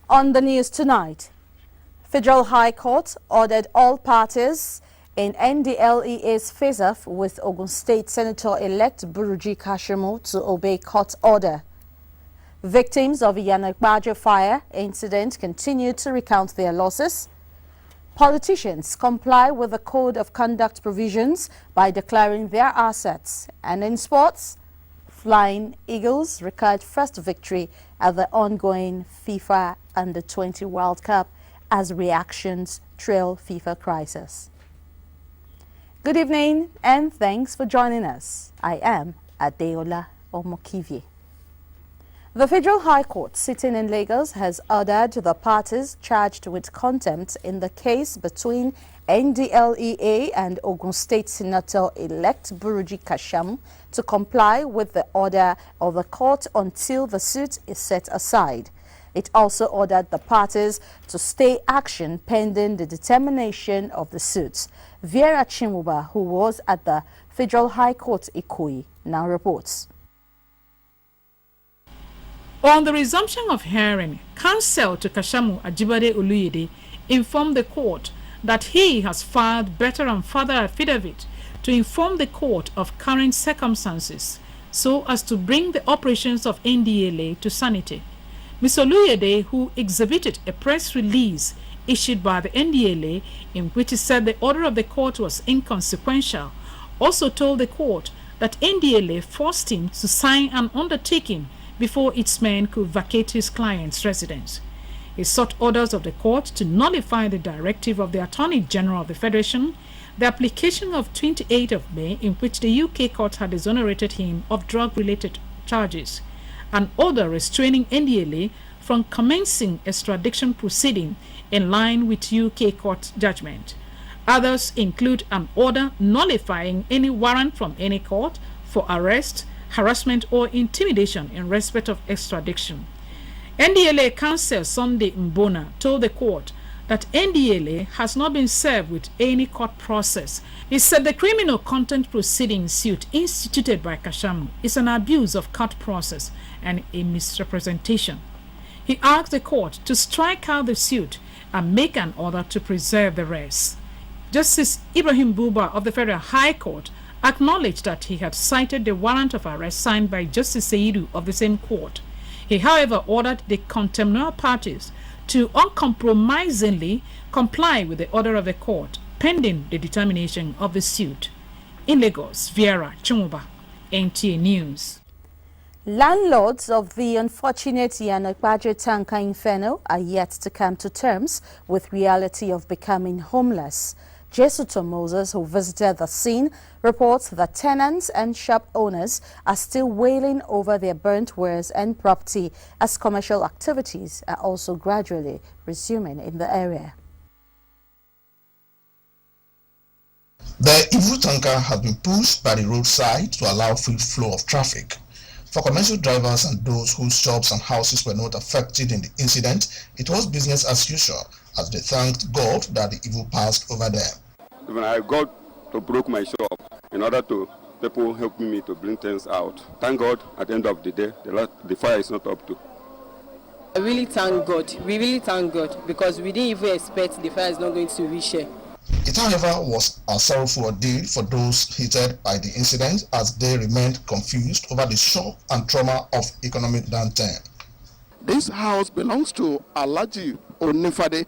On the news tonight, Federal High Court ordered all parties in NDLEA's face-off with Ogun State Senator-elect Buruji Kashimu to obey court order. Victims of Iyanagbajo fire incident continue to recount their losses. Politicians comply with the Code of Conduct provisions by declaring their assets. And in sports, Flying Eagles record first victory at the ongoing FIFA Under-20 World Cup as reactions trail FIFA crisis. Good evening and thanks for joining us. I am Adeola Omokivie. The Federal High Court sitting in Lagos has ordered the parties charged with contempt in the case between NDLEA and Ogun State Senator-elect Buruji Kashimu to comply with the order of the court until the suit is set aside. It also ordered the parties to stay action pending the determination of the suits. Vera Chimuba, who was at the Federal High Court Ikoyi, now reports. On the resumption of hearing, counsel to Kashimu Ajibade Oluyede informed the court that he has filed better and further affidavit to inform the court of current circumstances so as to bring the operations of NDLEA to sanity. Ms. Oluyede, who exhibited a press release issued by the NDLEA in which it said the order of the court was inconsequential, also told the court that NDLEA forced him to sign an undertaking before its men could vacate his client's residence. He sought orders of the court to nullify the directive of the Attorney General of the Federation, the application of 28th of May in which the UK court had exonerated him of drug-related charges, an order restraining NDLEA from commencing extradition proceeding in line with UK court judgment. Others include an order nullifying any warrant from any court for arrest, harassment or intimidation in respect of extradition. NDLEA counsel Sunday Mbona told the court that NDLEA has not been served with any court process. He said the criminal contempt proceeding suit instituted by Kashimu is an abuse of court process and a misrepresentation. He asked the court to strike out the suit and make an order to preserve the rest. Justice Ibrahim Buba of the Federal High Court acknowledged that he had cited the warrant of arrest signed by Justice Seidu of the same court. He, however, ordered the contemnor parties to uncompromisingly comply with the order of the court pending the determination of the suit. In Lagos, Vera Chimuba, NTA News. Landlords of the unfortunate Iyanagbajo tanker inferno are yet to come to terms with reality of becoming homeless. Jesuto Moses, who visited the scene, reports that tenants and shop owners are still wailing over their burnt wares and property as commercial activities are also gradually resuming in the area. The evil tanker has been pushed by the roadside to allow free flow of traffic. For commercial drivers and those whose shops and houses were not affected in the incident, it was business as usual, as they thanked God that the evil passed over them. When I got to broke my shop in order to people helping me to bring things out. Thank God at the end of the day, the fire is not up to. I really thank God. We really thank God because we didn't even expect the fire is not going to reach here. It, however, was a sorrowful ordeal for those hit by the incident as they remained confused over the shock and trauma of economic downturn. This house belongs to Alhaji Onifade.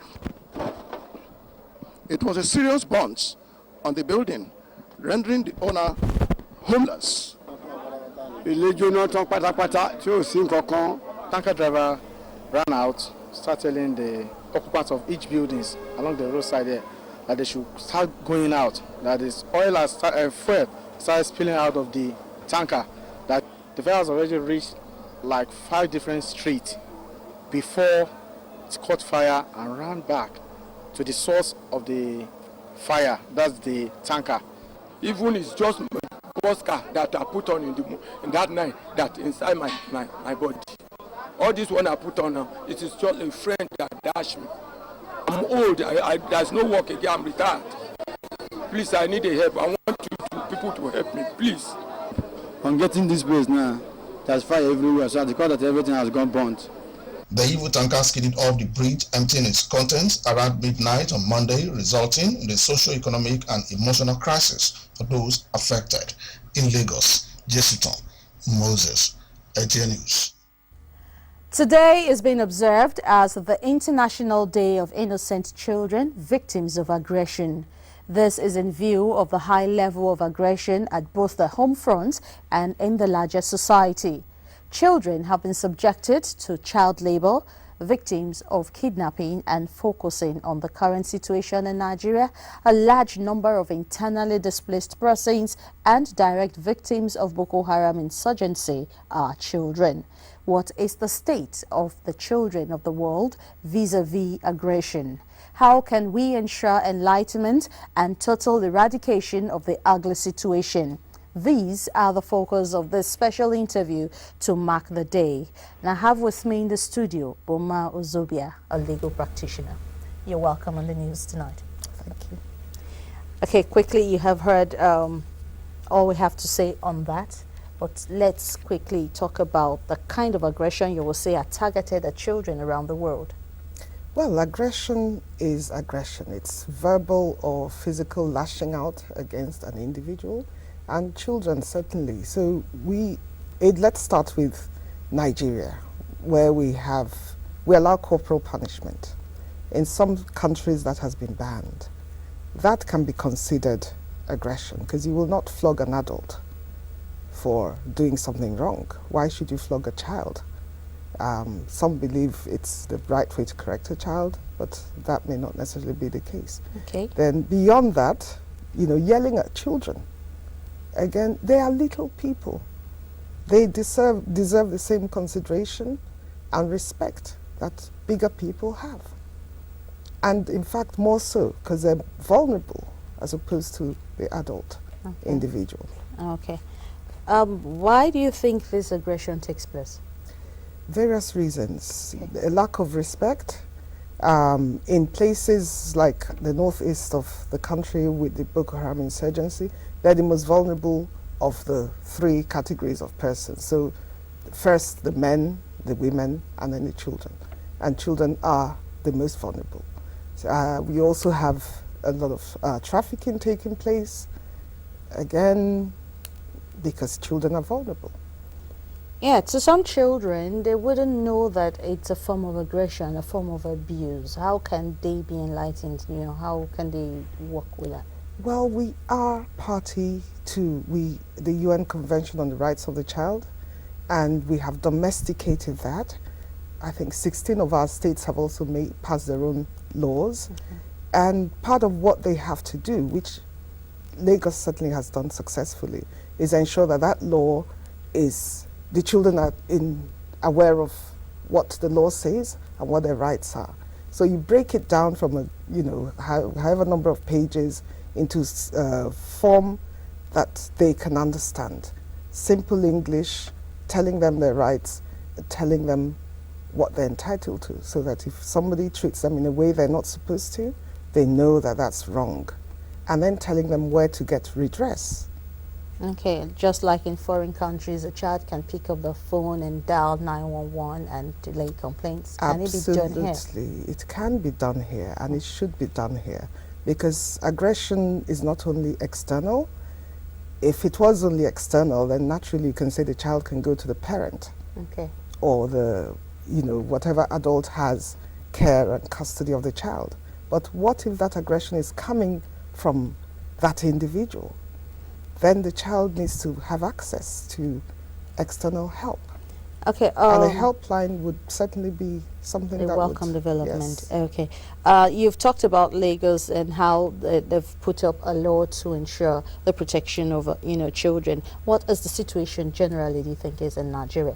It was a serious bunch on the building, rendering the owner homeless. Tanker driver ran out, started telling the occupants of each buildings along the roadside there that they should start going out, that this oil has fuel started spilling out of the tanker, that the fire has already reached like 5 different streets before it caught fire and ran back to the source of the fire, that's the tanker. Even it's just car that I put on in that night that inside my body. All this one I put on now, it is just a friend that dashed me. I'm old, there's no work again, I'm retired. Please, I need a help. I want people to help me, please. I'm getting this place now. There's fire everywhere, so I declare that everything has gone burnt. The evil tanker skidded off the bridge, emptying its contents around midnight on Monday, resulting in a socio-economic and emotional crisis for those affected. In Lagos, Jesuton Moses, ATN News. Today is being observed as the International Day of Innocent Children, Victims of Aggression. This is in view of the high level of aggression at both the home front and in the larger society. Children have been subjected to child labor, victims of kidnapping, and focusing on the current situation in Nigeria, a large number of internally displaced persons and direct victims of Boko Haram insurgency are children. What is the state of the children of the world vis-a-vis aggression? How can we ensure enlightenment and total eradication of the ugly situation? These are the focus of this special interview to mark the day. And I have with me in the studio, Boma Ozobia, a legal practitioner. You're welcome on the news tonight. Thank you. Okay, quickly, you have heard all we have to say on that. But let's quickly talk about the kind of aggression you will say are targeted at children around the world. Well, aggression is aggression. It's verbal or physical lashing out against an individual, and children certainly. So let's start with Nigeria, where we allow corporal punishment. In some countries that has been banned. That can be considered aggression because you will not flog an adult for doing something wrong. Why should you flog a child? Some believe it's the right way to correct a child, but that may not necessarily be the case. Okay. Then beyond that, yelling at children. Again, they are little people. They deserve the same consideration and respect that bigger people have. And in fact, more so, because they're vulnerable as opposed to the adult individual. Okay. Why do you think this aggression takes place? Various reasons. A lack of respect. In places like the northeast of the country with the Boko Haram insurgency, they're the most vulnerable of the three categories of persons. So first the men, the women, and then the children. And children are the most vulnerable. So, we also have a lot of trafficking taking place, again, because children are vulnerable. Yeah, to some children, they wouldn't know that it's a form of aggression, a form of abuse. How can they be enlightened? How can they work with that? Well, we are party to the UN Convention on the Rights of the Child, and we have domesticated that. I think 16 of our states have also passed their own laws. And part of what they have to do, which Lagos certainly has done successfully, is ensure that that law the children are aware of what the law says and what their rights are. So you break it down from however number of pages into form that they can understand. Simple English, telling them their rights, telling them what they're entitled to, so that if somebody treats them in a way they're not supposed to, they know that that's wrong. And then telling them where to get redress. Okay, just like in foreign countries, a child can pick up the phone and dial 911 and lay complaints. Can it be done here? Absolutely, it can be done here, and it should be done here, because aggression is not only external. If it was only external, then naturally you can say the child can go to the parent, or whatever adult has care and custody of the child. But what if that aggression is coming from that individual? Then the child needs to have access to external help. Okay. And a helpline would certainly be something that welcome development. Yes. Okay. You've talked about Lagos and how they've put up a law to ensure the protection of children. What is the situation generally, do you think, is in Nigeria?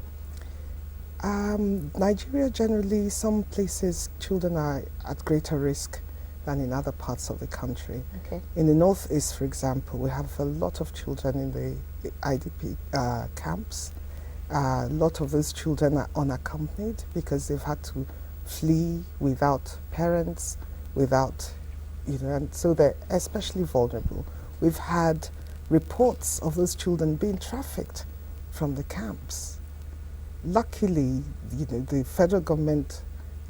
Nigeria generally, some places children are at greater risk than in other parts of the country. Okay. In the northeast, for example, we have a lot of children in the IDP camps. A lot of those children are unaccompanied because they've had to flee without parents, and so they're especially vulnerable. We've had reports of those children being trafficked from the camps. Luckily, the federal government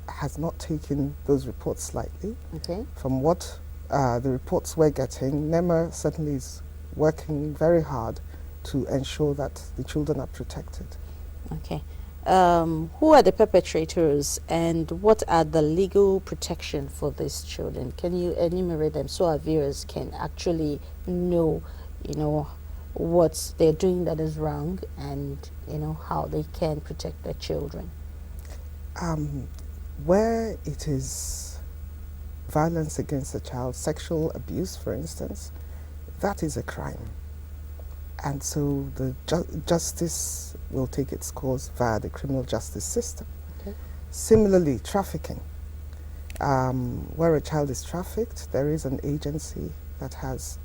has not taken those reports lightly. Okay. From what the reports we're getting, NEMA certainly is working very hard to ensure that the children are protected. Okay. Who are the perpetrators and what are the legal protection for these children? Can you enumerate them so our viewers can actually know, what they're doing that is wrong and, how they can protect their children? Where it is violence against a child, sexual abuse, for instance, that is a crime. And so the justice will take its course via the criminal justice system. Okay. Similarly, trafficking. Where a child is trafficked, there is an agency that has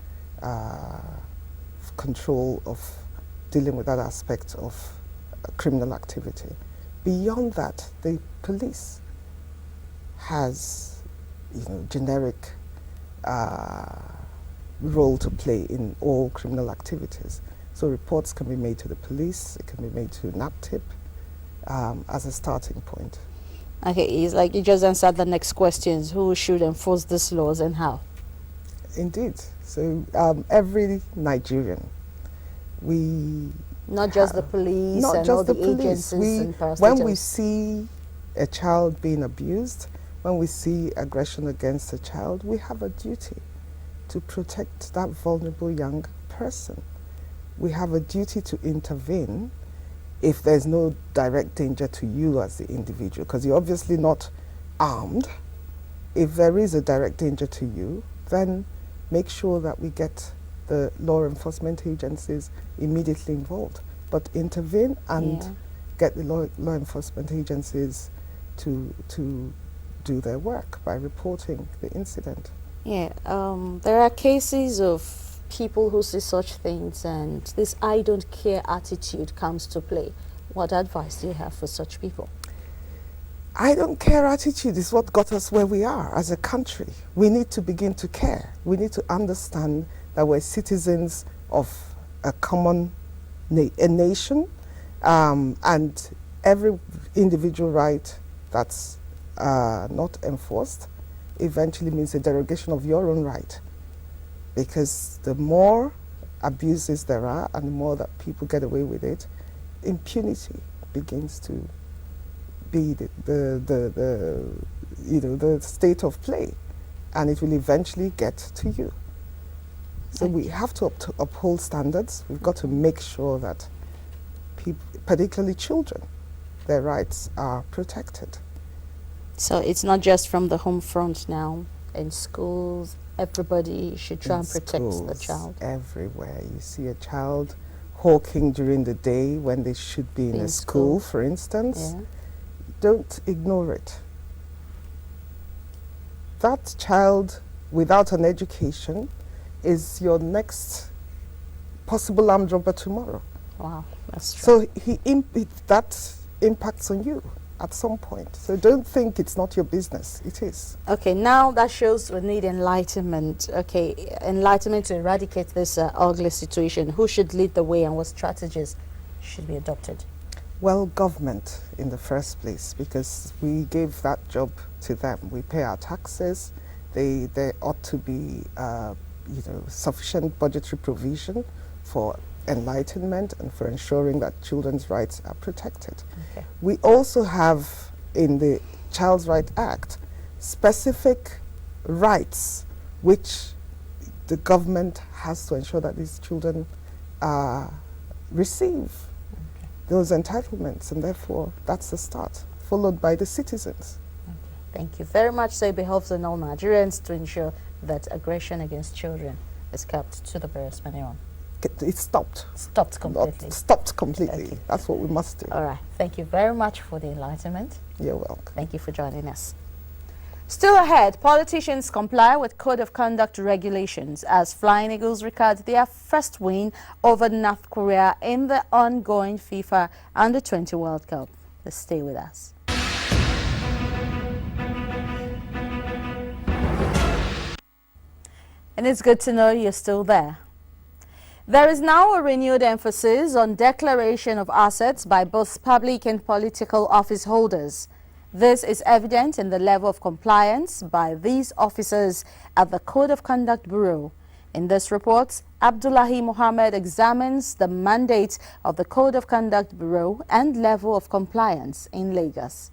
control of dealing with that aspect of criminal activity. Beyond that, the police has, generic role to play in all criminal activities. So reports can be made to the police, it can be made to NAPTIP as a starting point. Okay, it's like you just answered the next questions. Who should enforce these laws and how? Indeed. So every Nigerian, not just the police not and just all the the police. agencies and When we parastatals. see a child being abused, when we see aggression against a child, we have a duty to protect that vulnerable young person. We have a duty to intervene if there's no direct danger to you as the individual, because you're obviously not armed. If there is a direct danger to you, then make sure that we get the law enforcement agencies immediately involved. But intervene and get the law enforcement agencies to do their work by reporting the incident. Yeah, there are cases of people who see such things and this I don't care attitude comes to play. What advice do you have for such people? I don't care attitude is what got us where we are as a country. We need to begin to care. We need to understand that we're citizens of a common nation, and every individual right that's not enforced eventually means a derogation of your own right. Because the more abuses there are and the more that people get away with it, impunity begins to be the state of play, and it will eventually get to you. So we have to uphold standards. We've got to make sure that people, particularly children, their rights are protected. So it's not just from the home front now. In schools, everybody should try and protect the child. Everywhere you see a child hawking during the day when they should be in a school, for instance, don't ignore it. That child without an education is your next possible armed robber tomorrow. Wow, that's true. So that impacts on you at some point. So don't think it's not your business. It is. Okay, now that shows we need enlightenment. Okay, enlightenment to eradicate this ugly situation. Who should lead the way and what strategies should be adopted? Well, government in the first place, because we gave that job to them. We pay our taxes. There ought to be sufficient budgetary provision for enlightenment and for ensuring that children's rights are protected. Okay. We also have in the Child's Right Act specific rights which the government has to ensure that these children receive those entitlements, and therefore that's the start, followed by the citizens. Okay. Thank you very much. So it behoves on all Nigerians to ensure that aggression against children is kept to the barest minimum. It stopped. Stopped completely. Stopped completely. Okay. That's what we must do. All right. Thank you very much for the enlightenment. You're welcome. Thank you for joining us. Still ahead, politicians comply with Code of Conduct regulations as Flying Eagles record their first win over North Korea in the ongoing FIFA Under-20 World Cup. Let's stay with us. And it's good to know you're still there. There is now a renewed emphasis on declaration of assets by both public and political office holders. This is evident in the level of compliance by these officers at the Code of Conduct Bureau. In this report, Abdullahi Mohammed examines the mandate of the Code of Conduct Bureau and level of compliance in Lagos.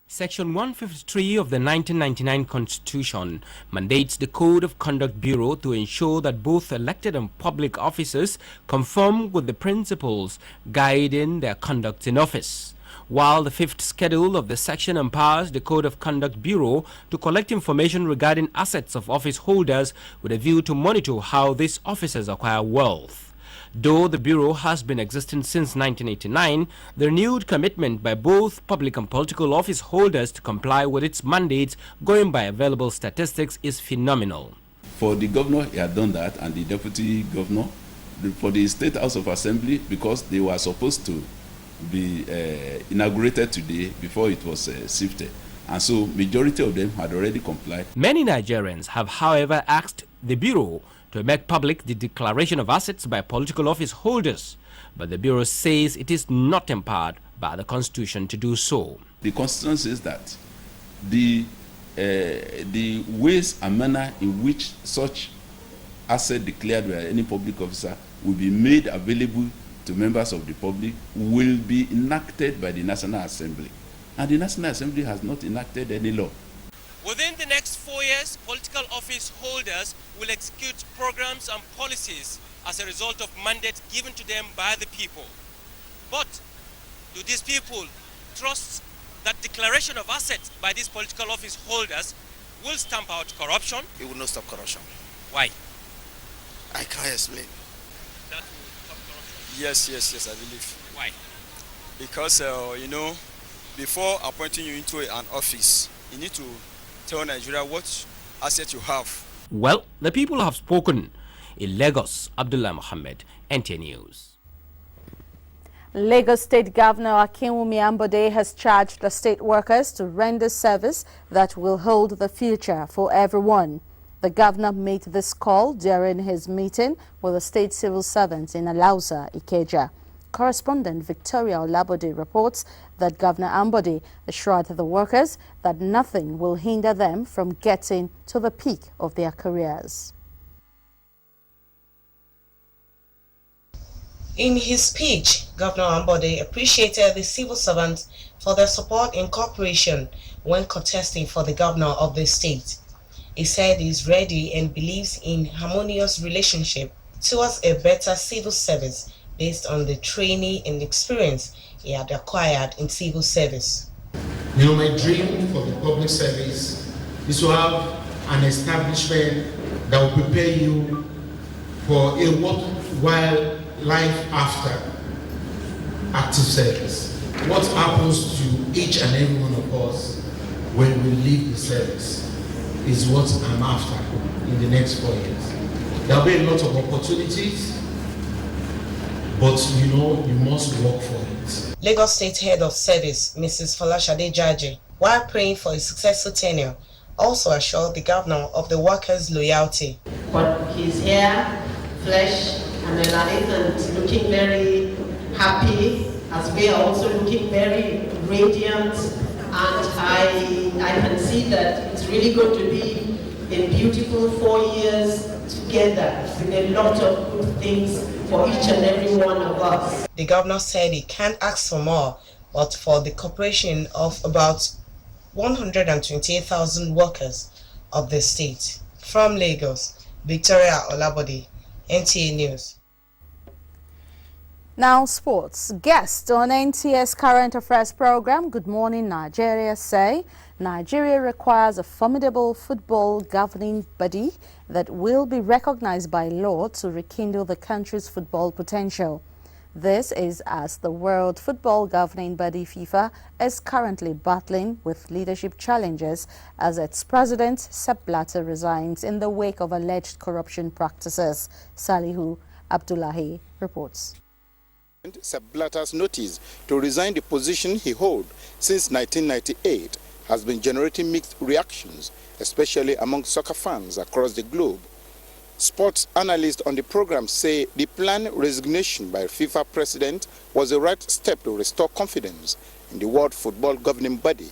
Section 153 of the 1999 Constitution mandates the Code of Conduct Bureau to ensure that both elected and public officers conform with the principles guiding their conduct in office, while the fifth schedule of the section empowers the Code of Conduct Bureau to collect information regarding assets of office holders with a view to monitor how these officers acquire wealth. Though the Bureau has been existing since 1989, the renewed commitment by both public and political office holders to comply with its mandates going by available statistics is phenomenal. For the governor, he had done that, and the deputy governor. For the State House of Assembly, because they were supposed to be inaugurated today before it was sifted. And so majority of them had already complied. Many Nigerians have, however, asked the Bureau to make public the declaration of assets by political office holders, but the Bureau says it is not empowered by the Constitution to do so. The Constitution says that the ways and manner in which such asset declared by any public officer will be made available to members of the public will be enacted by the National Assembly. And the National Assembly has not enacted any law. Within the next 4 years, political office holders will execute programs and policies as a result of mandates given to them by the people. But do these people trust that declaration of assets by these political office holders will stamp out corruption? It will not stop corruption. Why? I can't explain. That will stop corruption? Yes, I believe. Why? Because, before appointing you into an office, you need to tell Nigeria what asset you have. Well, the people have spoken. In Lagos, Abdullah Mohammed, NTA News. Lagos State Governor Akinwumi Ambode has charged the state workers to render service that will hold the future for everyone. The governor made this call during his meeting with the state civil servants in Alausa, Ikeja. Correspondent Victoria Olabode reports that Governor Ambode assured the workers that nothing will hinder them from getting to the peak of their careers. In his speech, Governor Ambode appreciated the civil servants for their support and cooperation when contesting for the governor of the state. He said he is ready and believes in harmonious relationship towards a better civil service based on the training and experience he had acquired in civil service. You know, my dream for the public service is to have an establishment that will prepare you for a worthwhile life after active service. What happens to each and every one of us when we leave the service is what I'm after in the next 4 years. There will be a lot of opportunities, but you know, you must work for it. Lagos State Head of Service, Mrs. Folashade Jaji, while praying for a successful tenure, also assured the governor of the workers' loyalty. But he's here, flesh and alive, and looking very happy, as we are also looking very radiant. And I can see that it's really going to be a beautiful 4 years together with a lot of good things for each and every one of us. The governor said he can't ask for more, but for the cooperation of about 128,000 workers of the state. From Lagos, Victoria Olabode, NTA News. Now sports. Guests on NTS Current Affairs program, Good Morning Nigeria, say Nigeria requires a formidable football governing body that will be recognized by law to rekindle the country's football potential. This is as the World Football Governing Body FIFA is currently battling with leadership challenges as its president Sepp Blatter resigns in the wake of alleged corruption practices. Salihu Abdullahi reports. Sepp Blatter's notice to resign the position he holds since 1998 has been generating mixed reactions, especially among soccer fans across the globe. Sports analysts on the program say the planned resignation by FIFA president was the right step to restore confidence in the World Football Governing Body.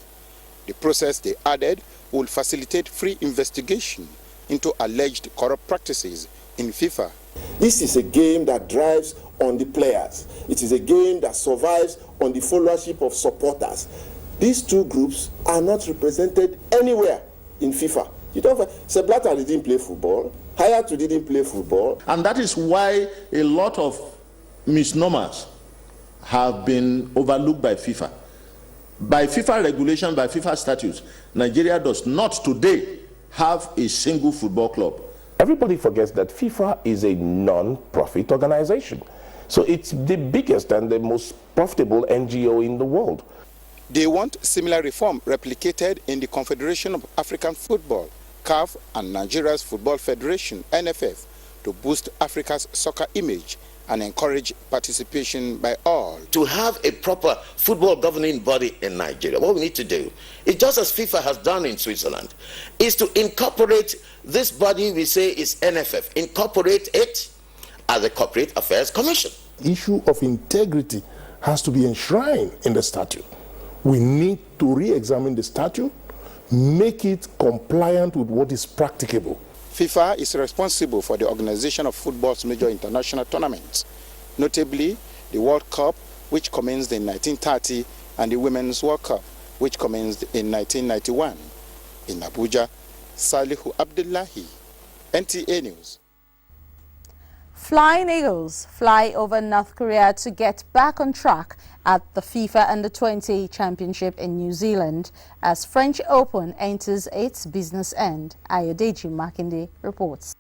The process, they added, will facilitate free investigation into alleged corrupt practices in FIFA. This is a game that drives on the players. It is a game that survives on the followership of supporters. These two groups are not represented anywhere in FIFA. You don't find, Sepp Blatter didn't play football, Hayatou didn't play football. And that is why a lot of misnomers have been overlooked by FIFA. By FIFA regulation, by FIFA statutes, Nigeria does not today have a single football club. Everybody forgets that FIFA is a non-profit organization. So it's the biggest and the most profitable NGO in the world. They want similar reform replicated in the Confederation of African Football, CAF, and Nigeria's Football Federation, NFF, to boost Africa's soccer image and encourage participation by all. To have a proper football governing body in Nigeria, what we need to do is, just as FIFA has done in Switzerland, is to incorporate this body we say is NFF, incorporate it as a Corporate Affairs Commission. The issue of integrity has to be enshrined in the statute. We need to re-examine the statute, make it compliant with what is practicable. FIFA is responsible for the organization of football's major international tournaments, notably the World Cup, which commenced in 1930, and the Women's World Cup, which commenced in 1991. In Abuja, Salihu Abdullahi, NTA News. Flying Eagles fly over North Korea to get back on track at the FIFA Under-20 Championship in New Zealand as French Open enters its business end. Ayodeji Makinde reports.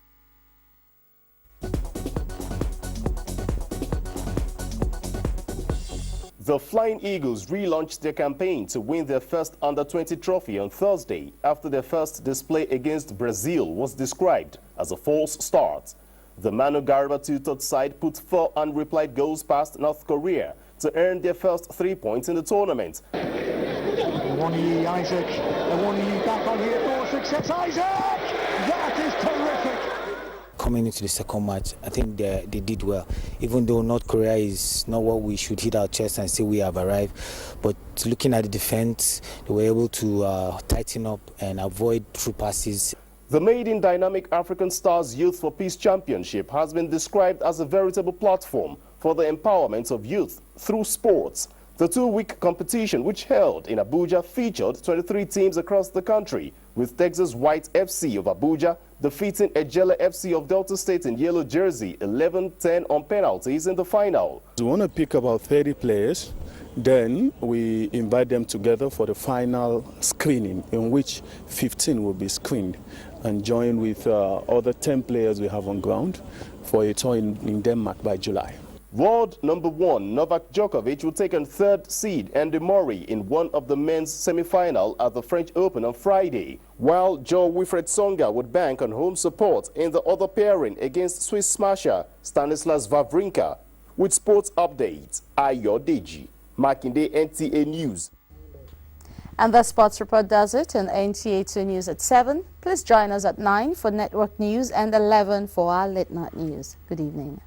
The Flying Eagles relaunched their campaign to win their first Under-20 trophy on Thursday after their first display against Brazil was described as a false start. The Manu Garba tutored side put 4 unreplied goals past North Korea to earn their first 3 points in the tournament. Awoniyi Isaac, Awoniyi back on here for success. Isaac! That is terrific! Coming into the second match, I think they did well. Even though North Korea is not what we should hit our chest and say we have arrived, but looking at the defense, they were able to tighten up and avoid through passes. The Maiden Dynamic African Stars Youth for Peace Championship has been described as a veritable platform for the empowerment of youth through sports. The 2-week competition, which held in Abuja, featured 23 teams across the country, with Texas White FC of Abuja defeating Ejele FC of Delta State in yellow jersey 11-10 on penalties in the final. We want to pick about 30 players. Then we invite them together for the final screening, in which 15 will be screened and join with other 10 players we have on ground for a tour in Denmark by July. World number 1 Novak Djokovic will take on 3rd seed Andy Murray in one of the men's semi-final at the French Open on Friday, while Joe Wilfried Tsonga would bank on home support in the other pairing against Swiss smasher Stanislas Wawrinka. With sports updates, Ayodeji Makinde, NTA News. And the sports report does it on NTA 2 News at 7. Please join us at 9 for network news and 11 for our late night news. Good evening.